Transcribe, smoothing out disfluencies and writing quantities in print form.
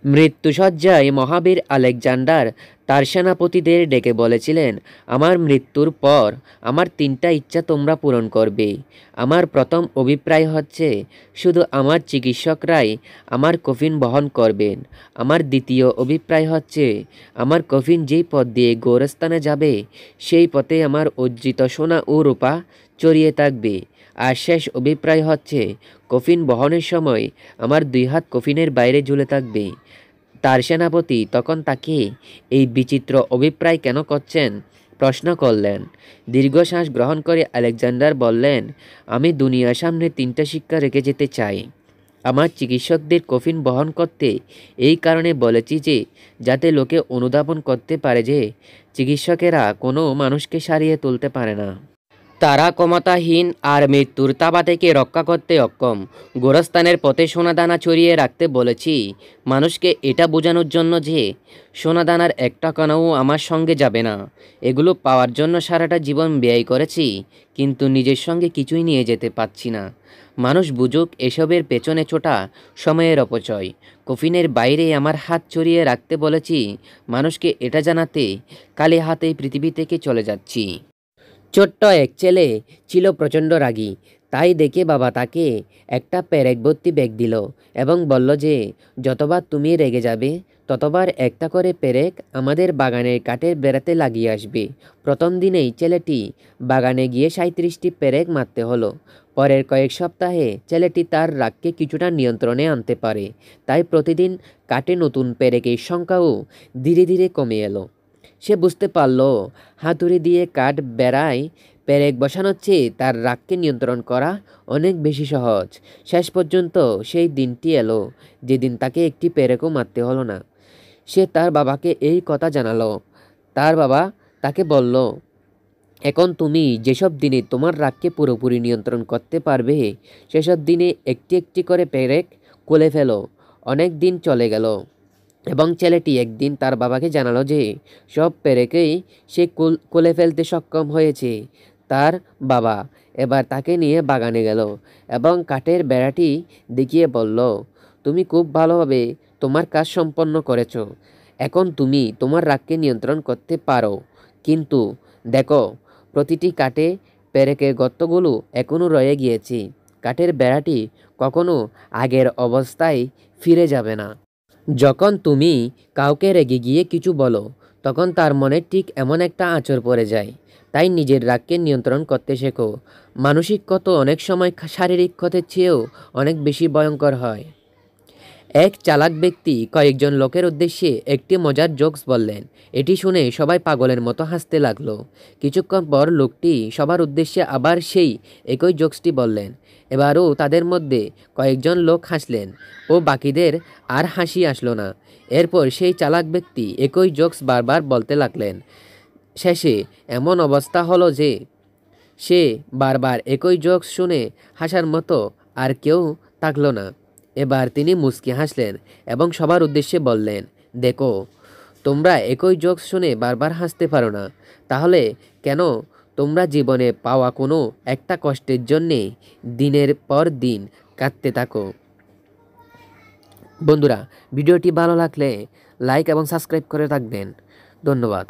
মৃত্যুশয্যায় মহাবীর Alexander তার সেনাপতিদের ডেকে বলেছিলেন, আমার মৃত্যুর পর আমার 3টা ইচ্ছা তোমরা পূরণ করবে। আমার প্রথম অভিপ্রায় হচ্ছে শুধু আমার চিকিৎসকরাই আমার কফিন বহন করবেন। আমার দ্বিতীয় অভিপ্রায় হচ্ছে আমার কফিন যেই পথ দিয়ে গোরস্থানে যাবে সেই পথে আমার অর্জিত সোনা ও রূপা চড়িয়ে থাকবে। আর শেষ অভিপ্রায় হচ্ছে কফিন বহনের সময় আমার 2 হাত কফিনের বাইরে ঝুলে থাকবে। তার সেনাপতি তখন তাকে এই বিচিত্র অভিপ্রায় কেন করছেন প্রশ্ন করলেন। দীর্ঘশ্বাস গ্রহণ করে আলেকজান্ডার বললেন, আমি দুনিয়ার সামনে 3টা শিক্ষা রেখে যেতে চাই। আমার চিকিৎসকদের কফিন বহন করতে এই কারণে বলেছি যে যাতে লোকে অনুধাবন করতে পারে যে চিকিৎসকেরা কোনো মানুষকে সারিয়ে তুলতে পারে না। তারা ক্ষমতাহীন আর মৃত্যুর তাবা থেকে রক্ষা করতে অক্ষম। গোরস্থানের পথে সোনাদানা ছড়িয়ে রাখতে বলেছি মানুষকে এটা বোঝানোর জন্য যে সোনাদানার একটা কণাও আমার সঙ্গে যাবে না। এগুলো পাওয়ার জন্য সারাটা জীবন ব্যয় করেছি, কিন্তু নিজের সঙ্গে কিছুই নিয়ে যেতে পারছি না। মানুষ বুঝুক এসবের পেছনে ছোটা সময়ের অপচয়। কফিনের বাইরে আমার হাত ছড়িয়ে রাখতে বলেছি মানুষকে এটা জানাতে কালি হাতে পৃথিবী থেকে চলে যাচ্ছি। ছোট্ট এক ছেলে ছিল প্রচণ্ড রাগী। তাই দেখে বাবা তাকে একটা পেরেক ভর্তি ব্যাগ দিল এবং বলল যে যতবার তুমি রেগে যাবে ততবার একটা করে পেরেক আমাদের বাগানের কাঠের বেড়াতে লাগিয়ে আসবে। প্রথম দিনেই ছেলেটি বাগানে গিয়ে 37টি পেরেক মারতে হলো। পরের কয়েক সপ্তাহে ছেলেটি তার রাগকে কিছুটা নিয়ন্ত্রণে আনতে পারে। তাই প্রতিদিন কাঠে নতুন পেরেকের সংখ্যাও ধীরে ধীরে কমে এলো। সে বুঝতে পারল হাতুড়ি দিয়ে কাঠ বেড়ায় পেরেক বসানোর চেয়ে তার রাগকে নিয়ন্ত্রণ করা অনেক বেশি সহজ। শেষ পর্যন্ত সেই দিনটি এলো যেদিন তাকে একটি পেরেকও মারতে হলো না। সে তার বাবাকে এই কথা জানালো। তার বাবা তাকে বলল, এখন তুমি যেসব দিনে তোমার রাগকে পুরোপুরি নিয়ন্ত্রণ করতে পারবে সেসব দিনে একটি একটি করে পেরেক খুলে ফেলো। অনেক দিন চলে গেল এবং ছেলেটি একদিন তার বাবাকে জানালো যে সব পেরেকেই সে খুলে ফেলতে সক্ষম হয়েছে। তার বাবা এবার তাকে নিয়ে বাগানে গেল এবং কাঠের বেড়াটি দেখিয়ে বলল, তুমি খুব ভালোভাবে তোমার কাজ সম্পন্ন করেছো। এখন তুমি তোমার রাগকে নিয়ন্ত্রণ করতে পারো। কিন্তু দেখো, প্রতিটি কাঠে পেরেকের গর্তগুলো এখনও রয়ে গিয়েছে। কাঠের বেড়াটি কখনো আগের অবস্থায় ফিরে যাবে না। যখন তুমি কাউকে রেগে গিয়ে কিছু বলো তখন তার মনে ঠিক এমন একটা আঁচড় পড়ে যায়। তাই নিজের রাগকে নিয়ন্ত্রণ করতে শেখো। মানসিক ক্ষত অনেক সময় শারীরিক ক্ষতের চেয়েও অনেক বেশি ভয়ঙ্কর হয়। এক চালাক ব্যক্তি কয়েকজন লোকের উদ্দেশ্যে একটি মজার জোকস বললেন। এটি শুনে সবাই পাগলের মতো হাসতে লাগলো। কিছুক্ষণ পর লোকটি সবার উদ্দেশ্যে আবার সেই একই জোকসটি বললেন। এবারও তাদের মধ্যে কয়েকজন লোক হাসলেন ও বাকিদের আর হাসি আসলো না। এরপর সেই চালাক ব্যক্তি একই জোকস বারবার বলতে লাগলেন। শেষে এমন অবস্থা হলো যে সে বারবার একই জোকস শুনে হাসার মতো আর কেউ থাকলো না। এবার তিনি মুচকি হাসলেন এবং সবার উদ্দেশ্যে বললেন, দেখো, তোমরা একই জোকস শুনে বারবার হাসতে পারো না, তাহলে কেন তোমরা জীবনে পাওয়া কোনো একটা কষ্টের জন্যে দিনের পর দিন কাঁদতে থাকো? বন্ধুরা, ভিডিওটি ভালো লাগলে লাইক এবং সাবস্ক্রাইব করে রাখবেন। ধন্যবাদ।